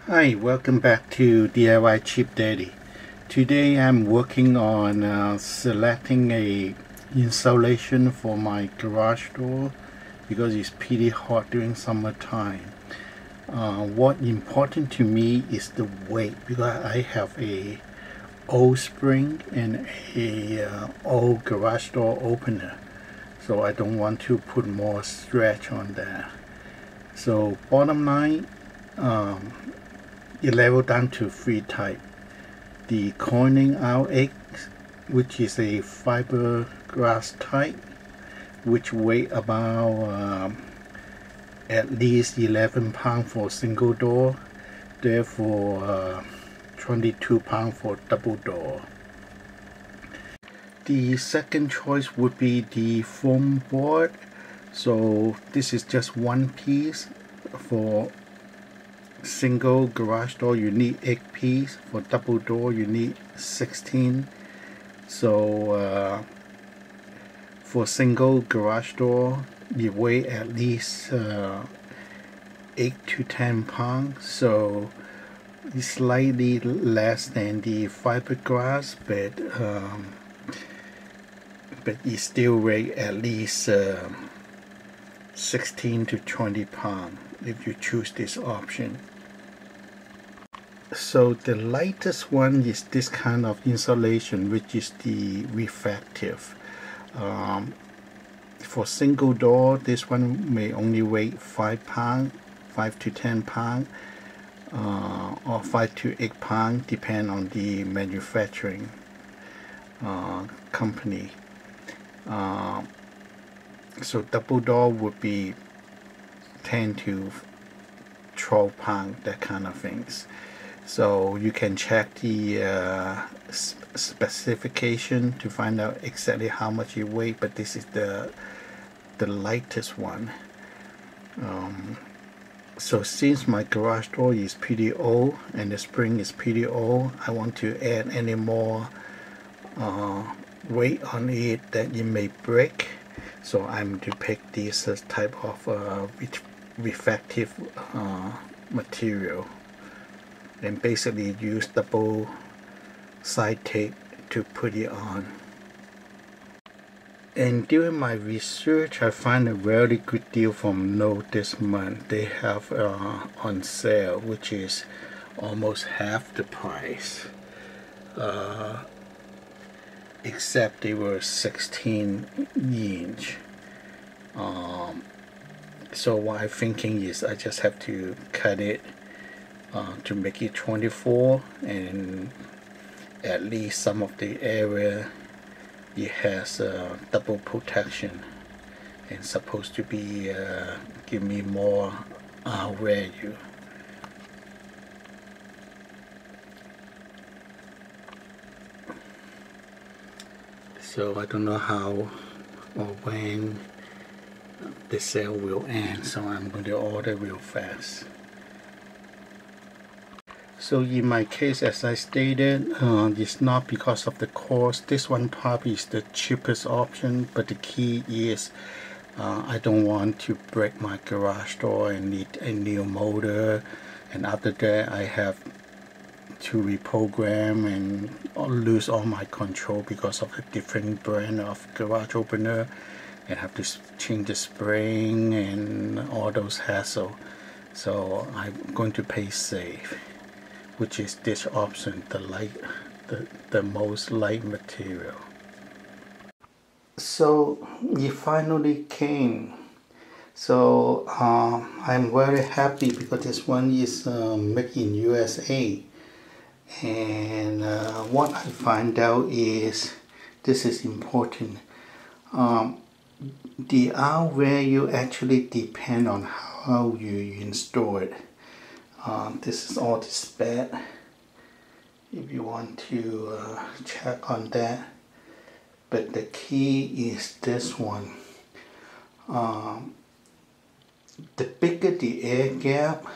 Hi, welcome back to DIY Cheap Daddy. Today I'm working on selecting a insulation for my garage door because it's pretty hot during summertime. What important to me is the weight because I have a old spring and a old garage door opener, so I don't want to put more stretch on that. So bottom line, it leveled down to 3 type. The Corning R3.9, which is a fiberglass type, which weigh about at least 11 pounds for single door, therefore 22 pounds for double door. The second choice would be the foam board. So this is just one piece. For single garage door you need 8 pieces, for double door you need 16. So for single garage door you weigh at least 8 to 10 pounds, so it's slightly less than the fiberglass, but it still weigh at least 16 to 20 pounds if you choose this option. So the lightest one is this kind of insulation, which is the reflective. For single door, this one may only weigh 5 pounds, 5 to 10 pounds, or 5 to 8 pounds, depend on the manufacturing company. So double door would be 10 to 12 pounds, that kind of things. So you can check the specification to find out exactly how much it weighs, but this is the lightest one. So since my garage door is pretty old and the spring is pretty old, I want to add any more weight on it that it may break. So I'm to pick this type of reflective material, and basically use double side tape to put it on. And during my research, I find a very good deal from Lowe's this month. They have on sale, which is almost half the price, except they were 16 inch. So what I'm thinking is I just have to cut it to make it 24, and at least some of the area it has double protection and supposed to be give me more value. So I don't know how or when the sale will end, so I'm going to order real fast. So in my case, as I stated, it's not because of the cost. This one probably is the cheapest option, but the key is I don't want to break my garage door and need a new motor, and after that I have to reprogram and lose all my control because of the different brand of garage opener, and have to change the spring and all those hassle. So I'm going to pay safe, which is this option, the most light material. So it finally came. So I'm very happy because this one is made in USA. And what I find out is, this is important. The R value actually depend on how you install it. This is all the spec, if you want to check on that. But the key is this one. The bigger the air gap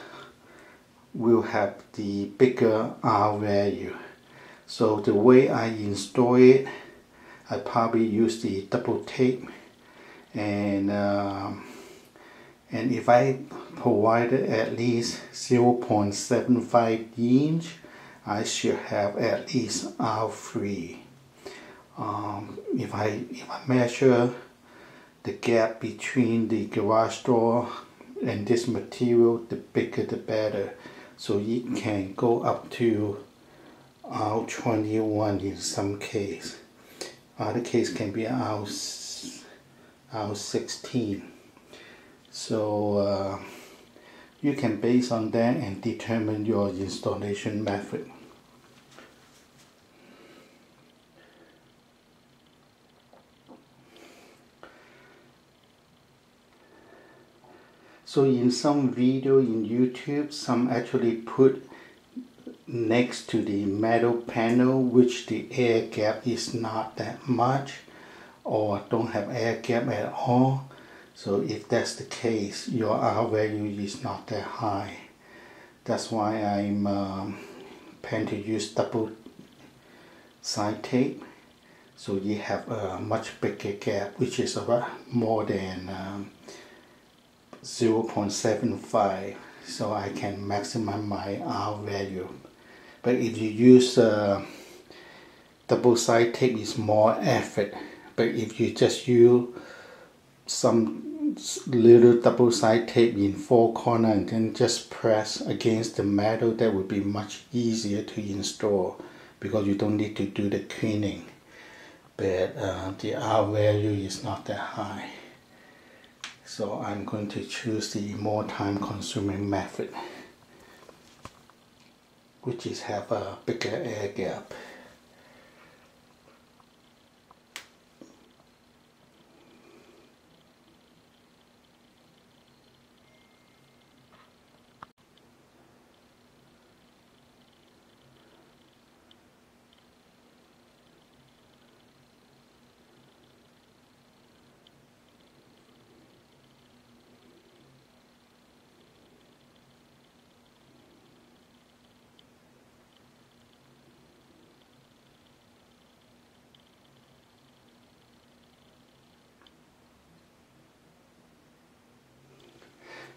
will have the bigger R value. So the way I install it, I probably use the double tape, and And if I provided at least 0.75 inch, I should have at least R3. If I measure the gap between the garage door and this material, the bigger the better. So it can go up to R21 in some case. Other case can be R16. So you can base on that and determine your installation method. So in some video in YouTube, some actually put next to the metal panel which the air gap is not that much or don't have air gap at all. So if that's the case, your R value is not that high. That's why I'm plan to use double side tape. So you have a much bigger gap, which is about more than 0.75. So I can maximize my R value. But if you use double side tape, it's more effort. But if you just use some little double side tape in four corners and then just press against the metal, that would be much easier to install because you don't need to do the cleaning. But the R value is not that high. So I'm going to choose the more time consuming method, which is have a bigger air gap.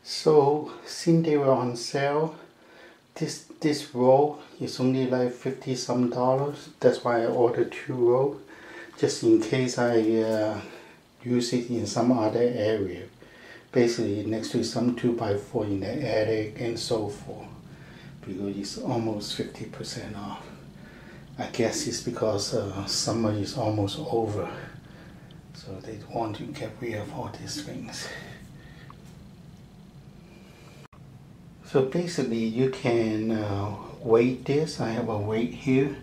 So since they were on sale, this roll is only like $50 some. That's why I ordered 2 rolls, just in case I use it in some other area, basically next to some 2x4 in the attic and so forth, because it's almost 50% off. I guess it's because summer is almost over, so they want to get rid of all these things. So basically you can weight this. I have a weight here.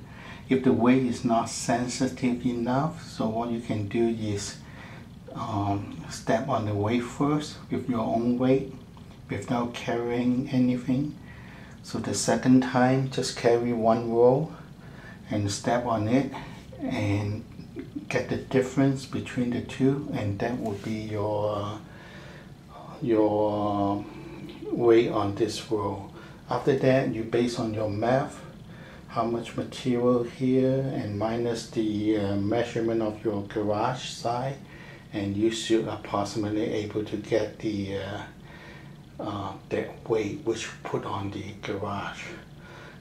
If the weight is not sensitive enough, so what you can do is step on the weight first with your own weight without carrying anything. So the second time just carry 1 roll and step on it and get the difference between the two, and that would be your weight on this roll. After that, you base on your math how much material here and minus the measurement of your garage side, and you should approximately able to get the that weight which put on the garage.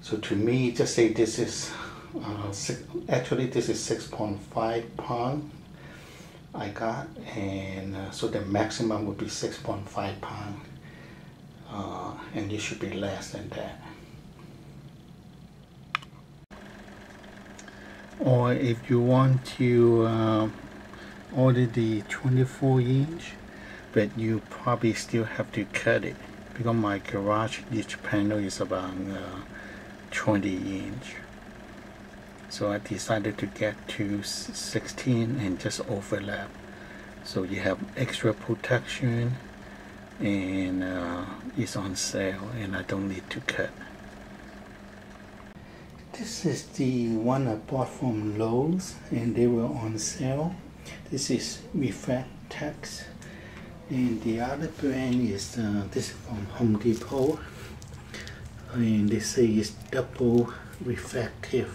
So to me, just say this is actually this is 6.5 pounds I got, and so the maximum would be 6.5 pounds. And you should be less than that. Or if you want to order the 24 inch, but you probably still have to cut it, because my garage, each panel is about 20 inch. So I decided to get to 16 and just overlap, so you have extra protection, and it's on sale and I don't need to cut. This is the one I bought from Lowe's and they were on sale. This is Reflectix, and the other brand is this is from Home Depot, and they say it's double reflective.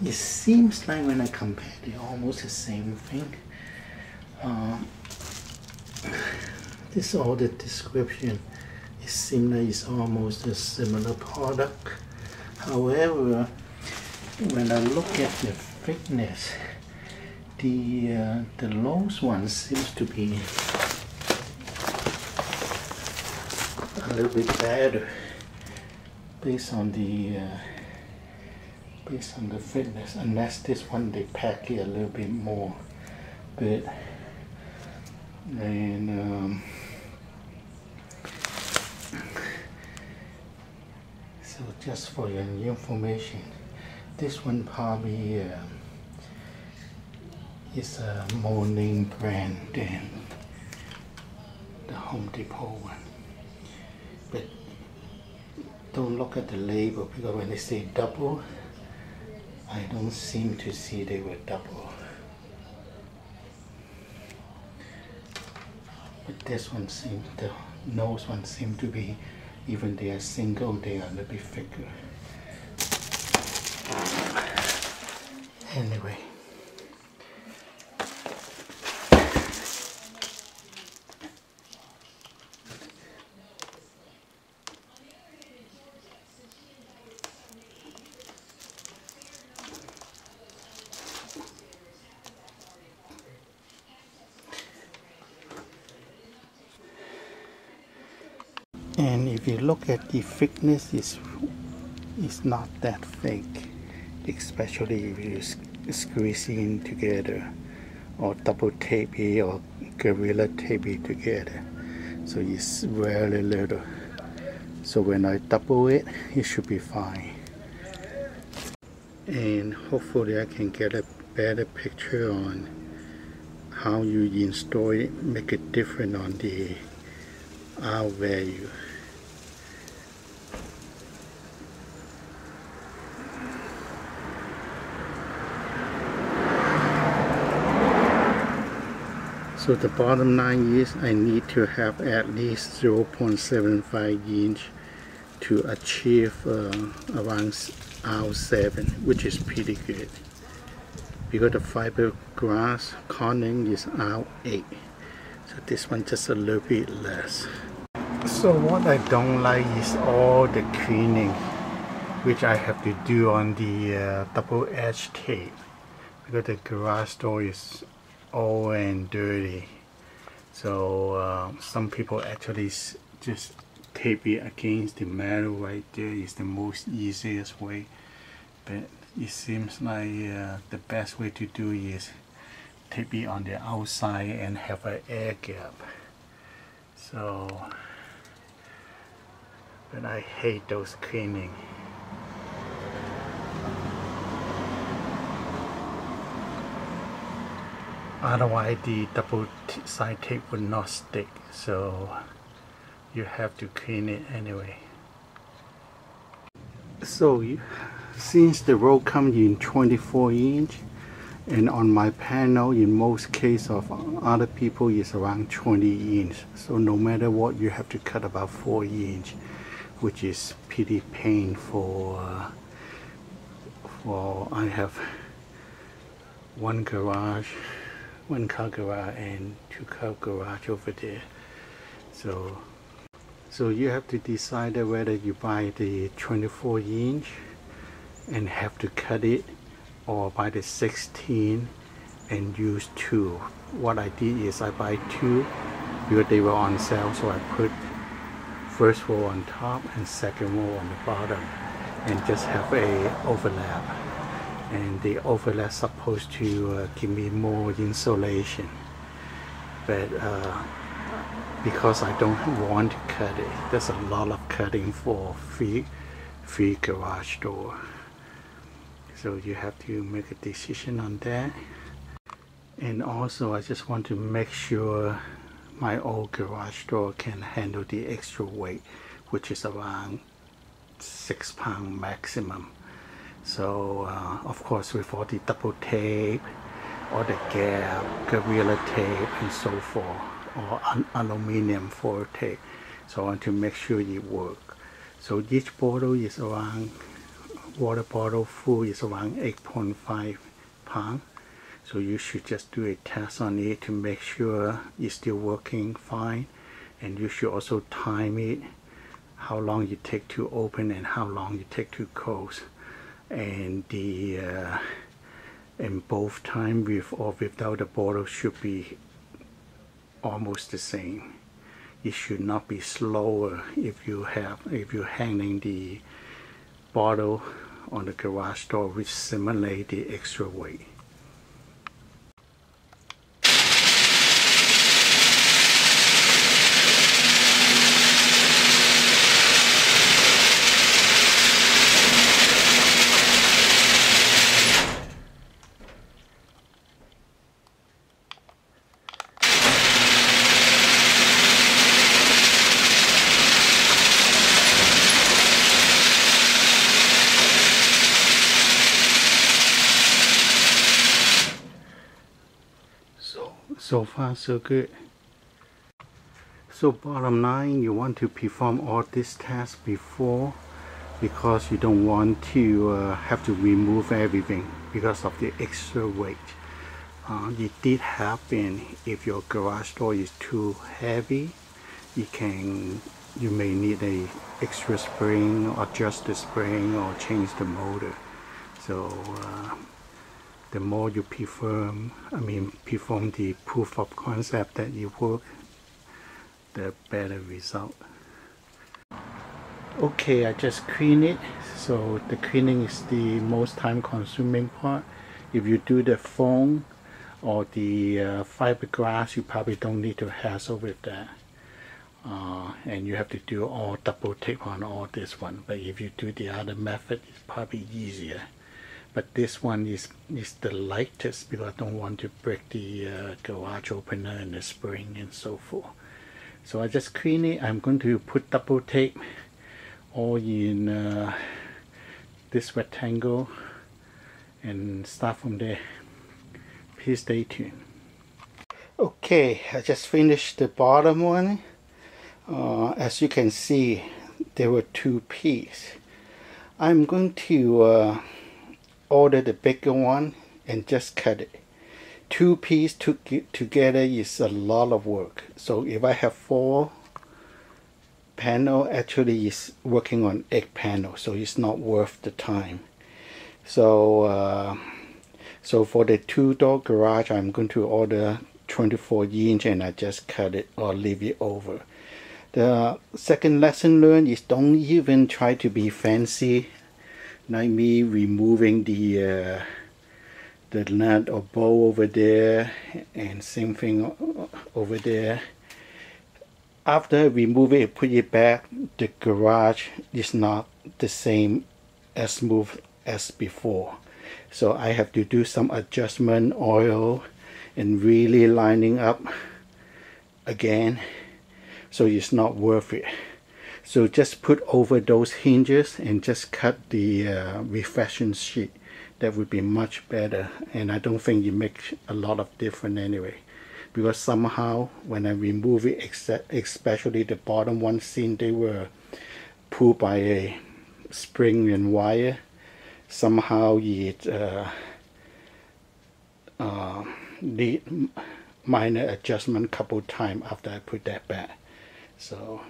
It seems like when I compare, they're almost the same thing. This all the description. It seems like it's almost a similar product. However, when I look at the thickness, the lowest one seems to be a little bit better based on the thickness. Unless this one they pack it a little bit more, but and so just for your information, this one probably is a more name brand than the Home Depot one. But don't look at the label, because when they say double, I don't seem to see they were double. But this one seems, the nose one seems to be, even they are single, they are a little bit thicker. Anyway. And if you look at the thickness, it's not that thick, especially if you squeeze it together or double tape it or gorilla tape it together. So it's very little. So when I double it, it should be fine. And hopefully I can get a better picture on how you install it, make it different on the R value. So the bottom line is I need to have at least 0.75 inch to achieve around R7, which is pretty good. Because the fiberglass Corning is R8. So this one just a little bit less. So what I don't like is all the cleaning, which I have to do on the double edge tape, because the garage door is old and dirty. So some people actually just tape it against the metal right there. Is the most easiest way, but it seems like the best way to do is tape it on the outside and have an air gap. So, but I hate those cleaning. Otherwise the double side tape would not stick, so you have to clean it anyway. So since the roll comes in 24 inch, and on my panel in most cases of other people is around 20 inch, so no matter what you have to cut about 4 inch, which is pretty painful. I have one car garage and 2 car garage over there. So you have to decide whether you buy the 24 inch and have to cut it, or buy the 16 and use 2. What I did is I buy 2 because they were on sale, so I put first row on top and second row on the bottom, and just have a overlap. And the overlap supposed to give me more insulation, but because I don't want to cut it, there's a lot of cutting for free garage door. So you have to make a decision on that. And also I just want to make sure my old garage door can handle the extra weight, which is around 6 pounds maximum. So of course with all the double tape, or the gap, gorilla tape and so forth, or aluminum foil tape. So I want to make sure it works. So each bottle is around, water bottle full is around 8.5 pounds. So you should just do a test on it to make sure it's still working fine, and you should also time it, how long you take to open and how long you take to close, and both time with or without the bottle should be almost the same. It should not be slower if you're hanging the bottle on the garage door, which simulate the extra weight. So far so good. So bottom line, you want to perform all this test before, because you don't want to have to remove everything because of the extra weight. It did happen if your garage door is too heavy, you may need a extra spring, or adjust the spring, or change the motor. So the more you perform the proof of concept that you work, the better result. Okay, I just clean it. So the cleaning is the most time consuming part. If you do the foam or the fiberglass, you probably don't need to hassle with that. And you have to do all double take on all this one. But if you do the other method, it's probably easier. But this one is the lightest because I don't want to break the garage opener and the spring and so forth. So I just clean it. I'm going to put double tape all in this rectangle and start from there. Please stay tuned. Okay, I just finished the bottom one. As you can see, there were two pieces. I'm going to order the bigger one and just cut it. Two pieces together is a lot of work. So if I have 4 panel, actually is working on 8 panels, so it's not worth the time. So so for the 2-door garage, I'm going to order 24-inch and I just cut it or leave it over. The second lesson learned is don't even try to be fancy, like me removing the nut or bowl over there, and same thing over there. After I remove it, put it back, the garage is not the same as smooth as before. So I have to do some adjustment, oil, and really lining up again. So it's not worth it. So just put over those hinges and just cut the reflection sheet. That would be much better, and I don't think it makes a lot of difference anyway, because somehow when I remove it, especially the bottom one, since they were pulled by a spring and wire, somehow it need minor adjustment couple times after I put that back. So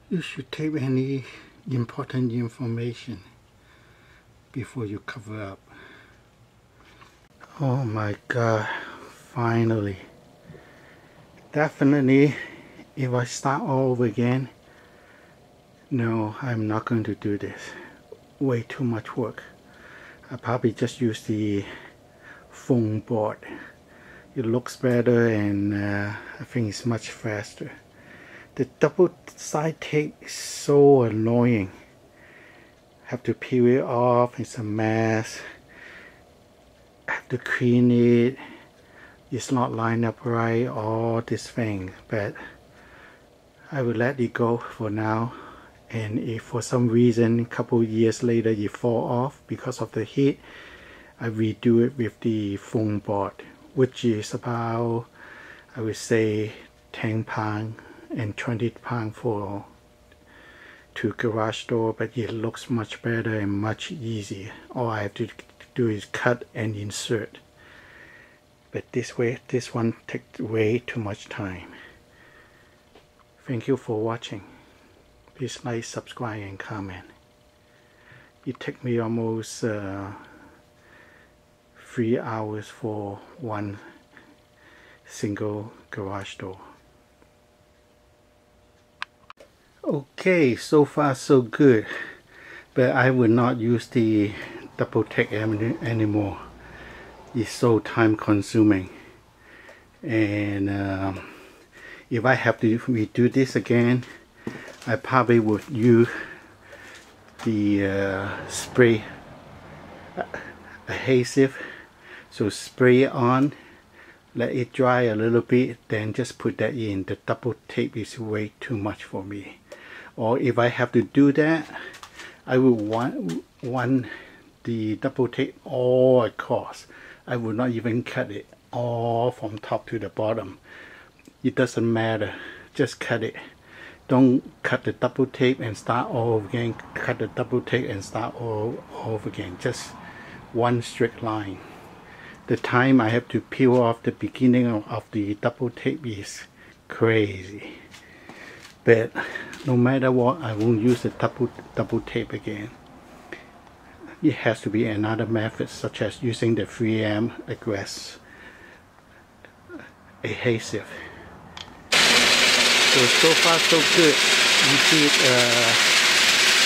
you should take any important information before you cover up. Oh my God, finally. Definitely, if I start all over again, no, I'm not going to do this. Way too much work. I probably just use the foam board. It looks better, and I think it's much faster. The double side tape is so annoying. Have to peel it off, it's a mess. Have to clean it. It's not lined up right, all these things. But I will let it go for now. And if for some reason a couple years later it fall off because of the heat, I redo it with the foam board, which is about, I would say, 10 pounds and 20 pounds for to garage door, but it looks much better and much easier. All I have to do is cut and insert. But this one takes way too much time. Thank you for watching. Please like, subscribe, and comment. It took me almost 3 hours for one single garage door. Okay, so far so good, but I will not use the double take anymore. It's so time consuming, and if I have to redo this again, I probably would use the spray adhesive. So spray it on, let it dry a little bit, then just put that in. The double tape is way too much for me. Or if I have to do that, I will want the double tape all across. I will not even cut it all from top to the bottom. It doesn't matter, just cut it. Don't cut the double tape and start all over again. Cut the double tape and start all over again. Just one straight line. The time I have to peel off the beginning of the double tape is crazy. But no matter what, I won't use the double tape again. It has to be another method, such as using the 3M Fiberglass adhesive. So far so good. You see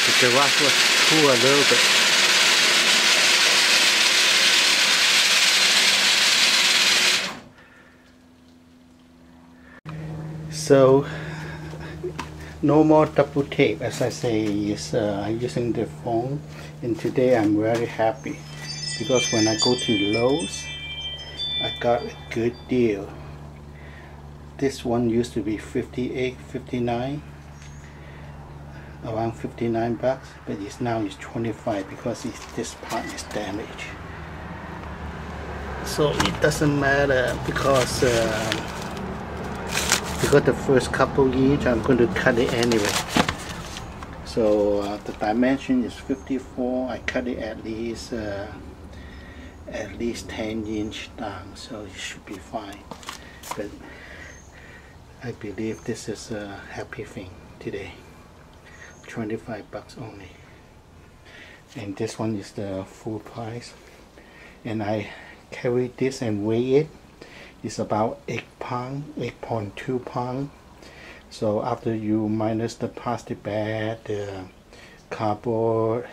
the garage was cool a little bit. So no more double tape, as I say, is using the foam. And today I'm very happy because when I go to Lowe's, I got a good deal. This one used to be $58, $59, around 59 bucks, but now it's 25 because this part is damaged. So it doesn't matter because the first couple inch I'm going to cut it anyway. So the dimension is 54. I cut it at least 10 inch down, so it should be fine. But I believe this is a happy thing today. 25 bucks only. And this one is the full price. And I carry this and weigh it. It's about 8 pounds, 8.2 pounds. So after you minus the plastic bag, the cardboard,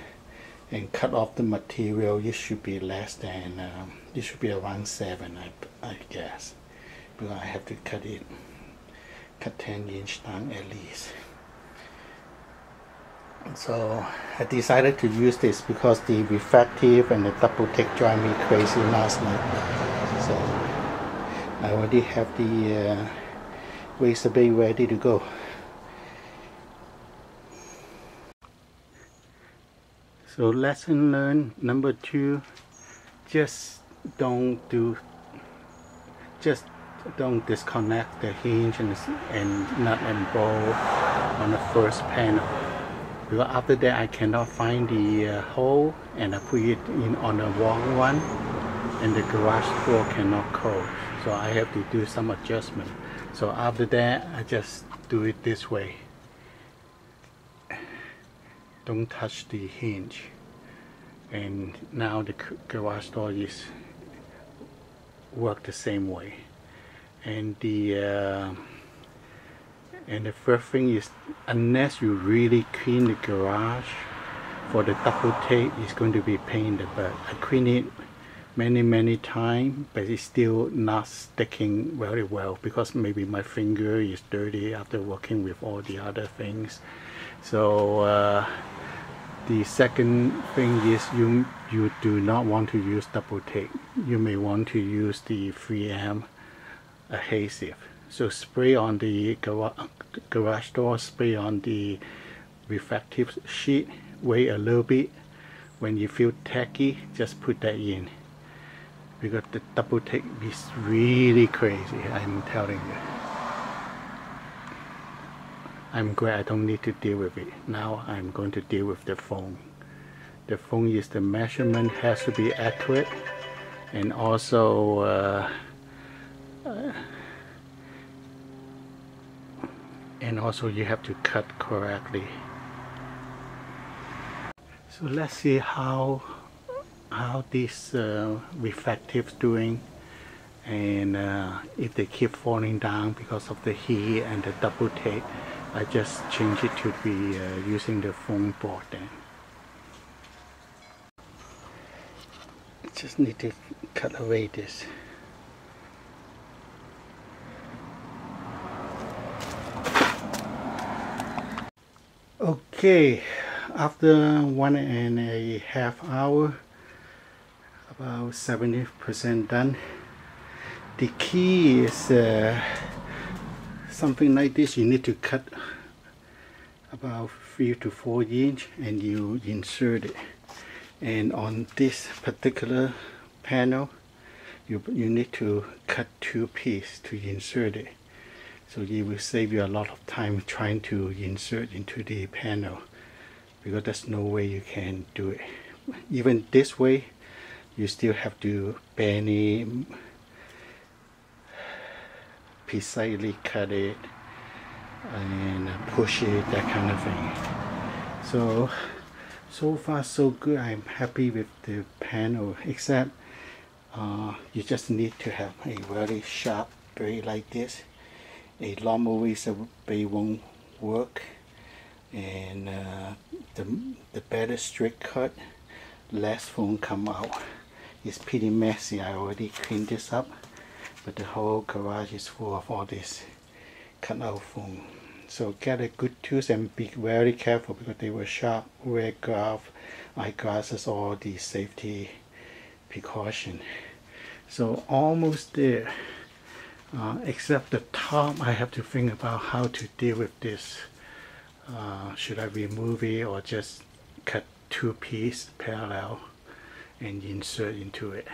and cut off the material, it should be less than, it should be around 7, I guess. Because I have to cut 10 inch down at least. So I decided to use this because the reflective and the double take drive me crazy last night. So I already have the razor blade ready to go. So lesson learned number 2, just don't disconnect the hinge and nut and bolt on the first panel. Because after that I cannot find the hole, and I put it in on the wrong one, and the garage door cannot close. So I have to do some adjustment. So after that I just do it this way. Don't touch the hinge. And now the garage door is work the same way. And the first thing is, unless you really clean the garage, for the double tape it's going to be pain in the butt. I clean it many times, but it's still not sticking very well because maybe my finger is dirty after working with all the other things. So the second thing is you do not want to use double tape. You may want to use the 3M adhesive. So spray on the garage door, spray on the reflective sheet, wait a little bit. When you feel tacky, just put that in. Because the double tape is really crazy, I'm telling you. I'm glad I don't need to deal with it. Now I'm going to deal with the foam. The foam is the measurement has to be accurate, and also you have to cut correctly. So let's see how this Reflectix doing, and if they keep falling down because of the heat and the double tape. I just change it to be using the foam board then. Just need to cut away this. Okay, after 1.5 hours, about 70% done. The key is something like this. You need to cut about 3 to 4 inch and you insert it. And on this particular panel, you need to cut 2 pieces to insert it. So it will save you a lot of time trying to insert into the panel, because there's no way you can do it. Even this way, you still have to barely precisely cut it and push it, that kind of thing. So far so good. I'm happy with the panel, except you just need to have a very sharp blade like this. A normal razor blade won't work, and the better straight cut, less foam come out. It's pretty messy. I already cleaned this up, but the whole garage is full of all this cut out foam. So get a good tools and be very careful, because they were sharp. Wear gloves, eyeglasses, all the safety precaution. So almost there. Except the top, I have to think about how to deal with this. Should I remove it or just cut 2 pieces parallel and insert into it?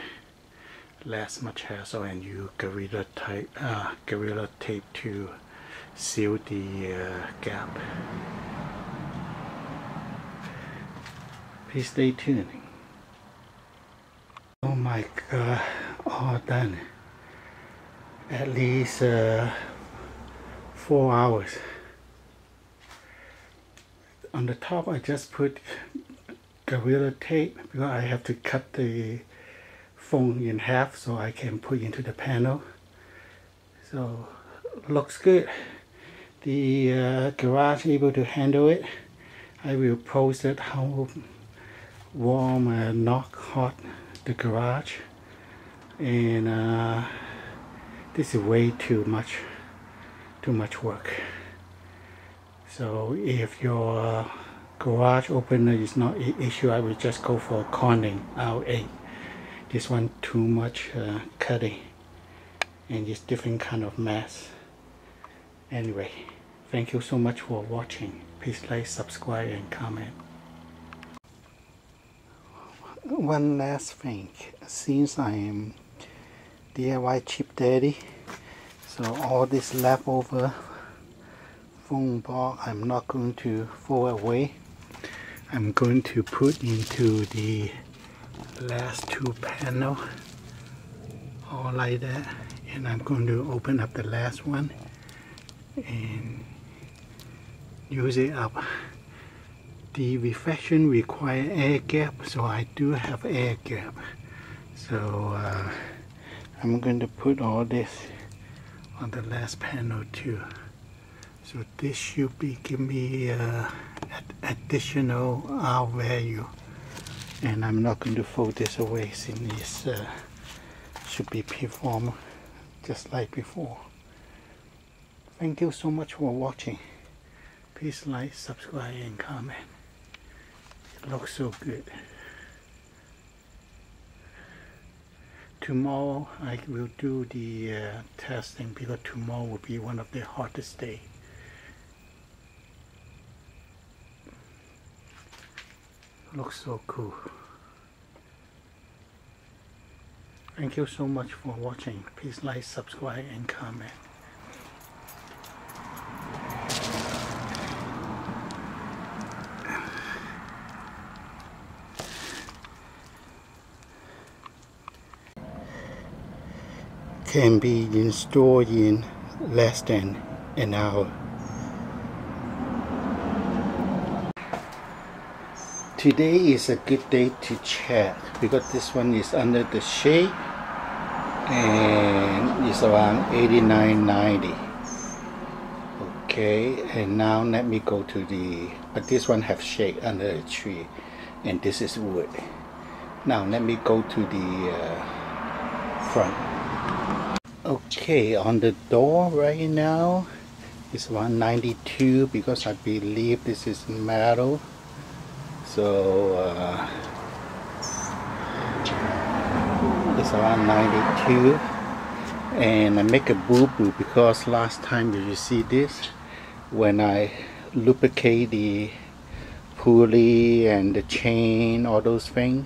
Less much hassle, and use Gorilla tape to seal the gap. Please stay tuned. Oh my god, all done. At least 4 hours. On the top I just put Gorilla tape because I have to cut the foam in half so I can put into the panel. So looks good. The garage able to handle it. I will post it how warm and not hot the garage, and this is way too much work. So if your garage opener is not an issue, I will just go for Corning R3.9. This one too much cutting, and it's different kind of mess. Anyway, thank you so much for watching. Please like, subscribe, and comment. One last thing, since I am DIY cheap daddy, so all this leftover foam bar I'm not going to throw away. I'm going to put into the last 2 panels, all like that, and I'm going to open up the last one and use it up. The reflection requires air gap, so I do have air gap. So I'm going to put all this on the last panel too. So this should be give me additional R value, and I'm not going to fold this away since this should be performed just like before. Thank you so much for watching. Please like, subscribe, and comment. It looks so good. Tomorrow I will do the testing, because tomorrow will be one of the hottest days. Looks so cool. Thank you so much for watching. Please like, subscribe, and comment. can be installed in less than an hour. Today is a good day to check because this one is under the shade and it's around 89.90. Okay, and now let me go to the, but this one have shade under a tree and this is wood. Now let me go to the front. Okay, on the door right now it's around 92 because I believe this is metal. So it's around 92, and I make a boo-boo because last time you see this, when I lubricate the pulley and the chain, all those things,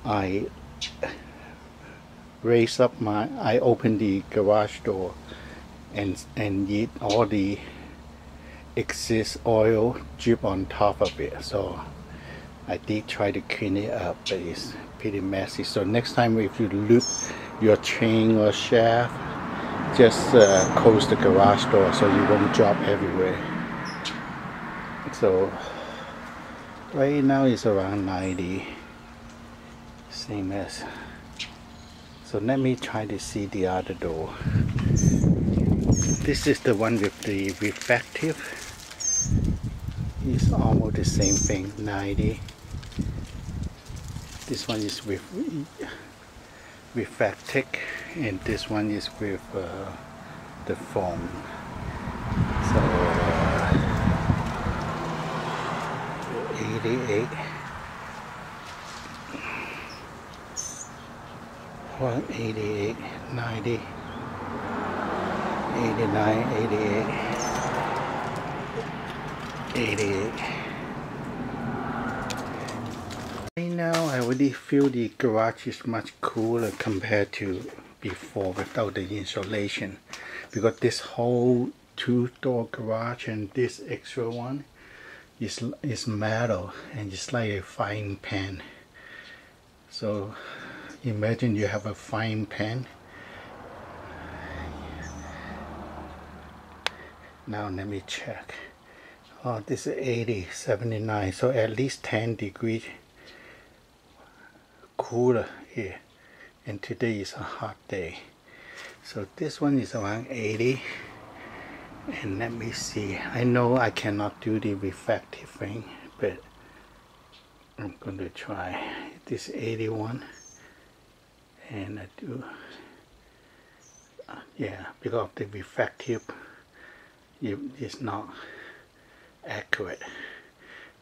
I open the garage door and all the excess oil drip on top of it. So I did try to clean it up, but it's pretty messy. So next time if you loop your chain or shaft, just close the garage door so you won't drop everywhere. So right now it's around 90, same as. So let me try to see the other door. This is the one with the reflective. It's almost the same thing, 90. This one is with Reflectix and this one is with the foam. So 88, 188, 90, 89, 88, 88. Right now I already feel the garage is much cooler compared to before without the insulation, because this whole two-door garage and this extra one is metal and it's like a frying pan. So imagine you have a frying pan. Now let me check. Oh, this is 80, 79, so at least 10 degrees cooler here, and today is a hot day. So this one is around 80, and let me see, I know I cannot do the reflective thing, but I'm going to try. This 81, and I do yeah, because the reflective is not accurate,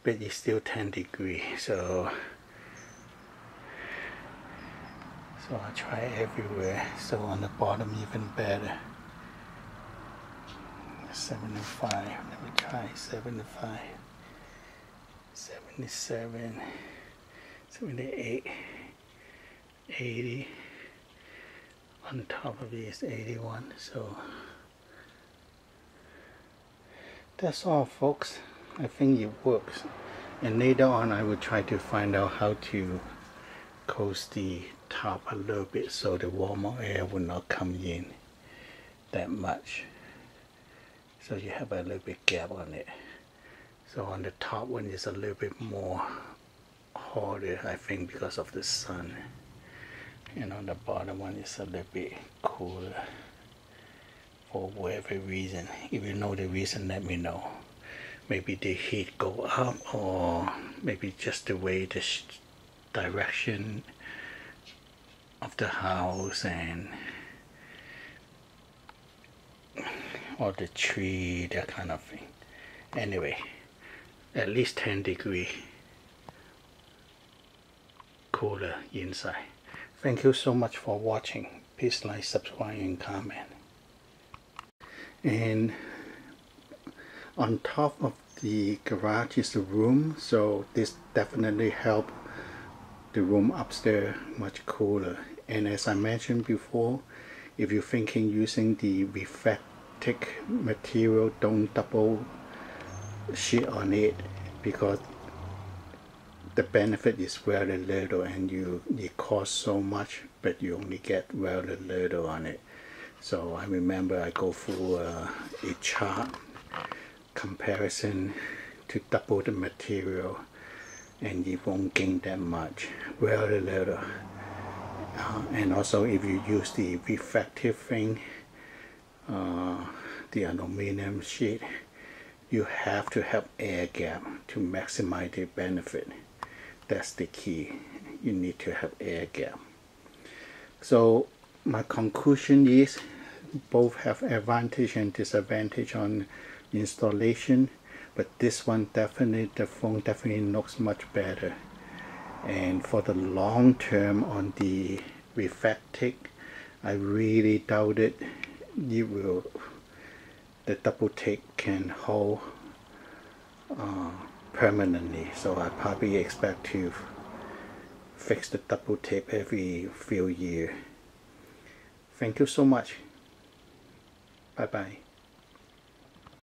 but it's still 10 degrees. So I try everywhere. So on the bottom even better. 75. Let me try 75, 77, 78, 80. On top of it is 81. So that's all, folks. I think it works, and later on I will try to find out how to close the top a little bit so the warmer air will not come in that much, so you have a little bit gap on it. So on the top one is a little bit more hotter, I think, because of the sun, and on the bottom one is a little bit cooler for whatever reason. If you know the reason, let me know. Maybe the heat go up, or maybe just the way the direction of the house and or the tree, that kind of thing. Anyway, at least 10 degrees cooler inside. Thank you so much for watching. Please like, subscribe, and comment. And on top of the garage is the room, so this definitely help the room upstairs much cooler. And as I mentioned before, if you're thinking using the Reflectix material, don't double sheet on it, because the benefit is very little and it costs so much, but you only get very little on it. So I remember I go through a chart comparison to double the material, and you won't gain that much, very little. And also if you use the reflective thing, the aluminum sheet, you have to have air gap to maximize the benefit. That's the key. You need to have air gap. So my conclusion is both have advantage and disadvantage on installation, but this one definitely, the phone definitely looks much better. And for the long term on the Reflectix, I really doubt it. The double tape can hold permanently. So I probably expect to fix the double tape every few years. Thank you so much. Bye bye.